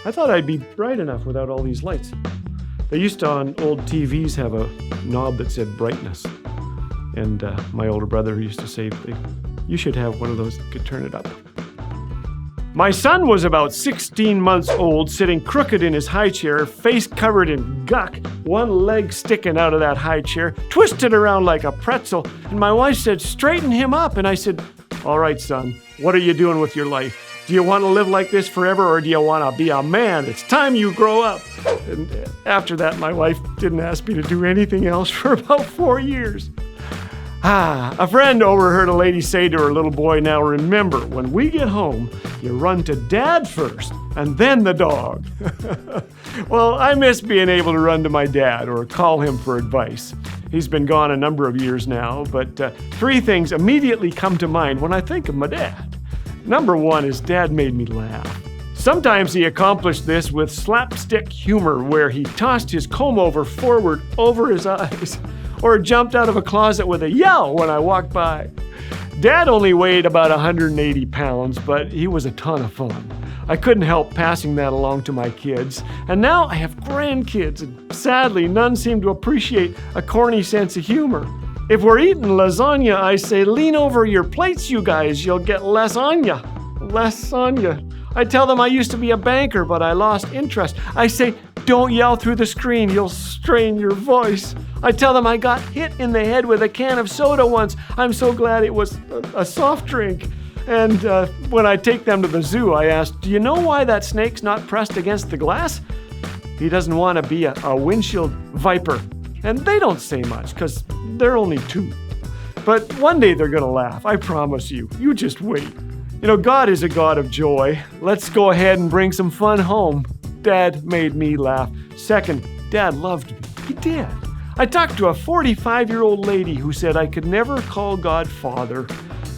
I thought I'd be bright enough without all these lights. They used to, on old TVs, have a knob that said brightness. And my older brother used to say, you should have one of those that could turn it up. My son was about 16 months old, sitting crooked in his high chair, face covered in guck, one leg sticking out of that high chair, twisted around like a pretzel. And my wife said, straighten him up. And I said, all right, son, what are you doing with your life? Do you want to live like this forever, or do you want to be a man? It's time you grow up. And after that, my wife didn't ask me to do anything else for about 4 years. A friend overheard a lady say to her little boy, now remember, when we get home, you run to Dad first, and then the dog. Well, I miss being able to run to my dad or call him for advice. He's been gone a number of years now, but 3 things immediately come to mind when I think of my dad. Number 1 is Dad made me laugh. Sometimes he accomplished this with slapstick humor, where he tossed his comb-over forward over his eyes, or jumped out of a closet with a yell when I walked by. Dad only weighed about 180 pounds, but he was a ton of fun. I couldn't help passing that along to my kids, and now I have grandkids, and sadly, none seem to appreciate a corny sense of humor. If we're eating lasagna, I say, lean over your plates, you guys, you'll get less on ya. Less on ya. I tell them I used to be a banker, but I lost interest. I say, don't yell through the screen, you'll strain your voice. I tell them I got hit in the head with a can of soda once. I'm so glad it was a soft drink. And when I take them to the zoo, I ask, do you know why that snake's not pressed against the glass? He doesn't want to be a windshield viper. And they don't say much, because they're only 2. But one day they're going to laugh, I promise you. You just wait. You know, God is a God of joy. Let's go ahead and bring some fun home. Dad made me laugh. Second, Dad loved me. He did. I talked to a 45-year-old lady who said I could never call God Father.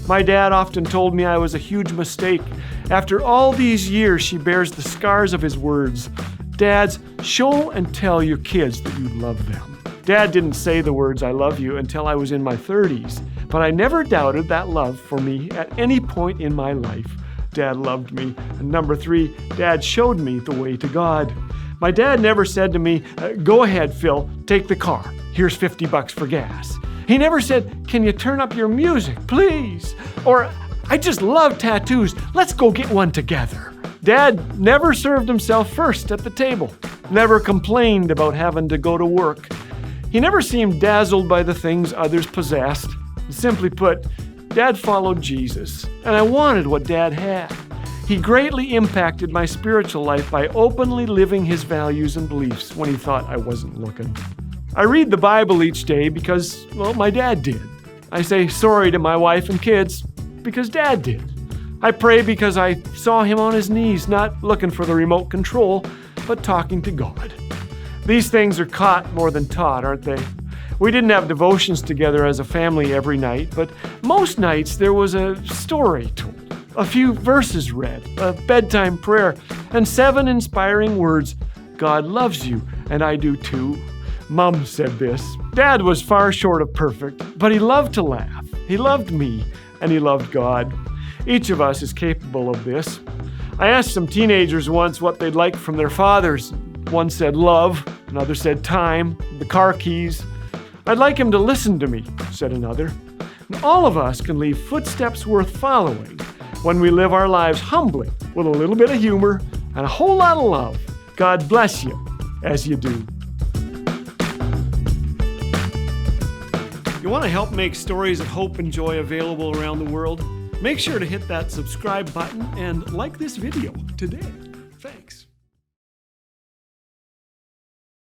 My dad often told me I was a huge mistake. After all these years, she bears the scars of his words. Dads, show and tell your kids that you love them. Dad didn't say the words, I love you, until I was in my 30s, but I never doubted that love for me at any point in my life. Dad loved me. And number 3, Dad showed me the way to God. My dad never said to me, go ahead, Phil, take the car. Here's $50 for gas. He never said, can you turn up your music, please? Or, I just love tattoos. Let's go get one together. Dad never served himself first at the table. Never complained about having to go to work. He never seemed dazzled by the things others possessed. Simply put, Dad followed Jesus, and I wanted what Dad had. He greatly impacted my spiritual life by openly living his values and beliefs when he thought I wasn't looking. I read the Bible each day because, well, my dad did. I say sorry to my wife and kids because Dad did. I pray because I saw him on his knees, not looking for the remote control, but talking to God. These things are caught more than taught, aren't they? We didn't have devotions together as a family every night, but most nights there was a story told, a few verses read, a bedtime prayer, and 7 inspiring words. God loves you, and I do too. Mom said this. Dad was far short of perfect, but he loved to laugh. He loved me, and he loved God. Each of us is capable of this. I asked some teenagers once what they'd like from their fathers. One said love, another said time, the car keys. I'd like him to listen to me, said another. And all of us can leave footsteps worth following when we live our lives humbly with a little bit of humor and a whole lot of love. God bless you as you do. You want to help make stories of hope and joy available around the world? Make sure to hit that subscribe button and like this video today.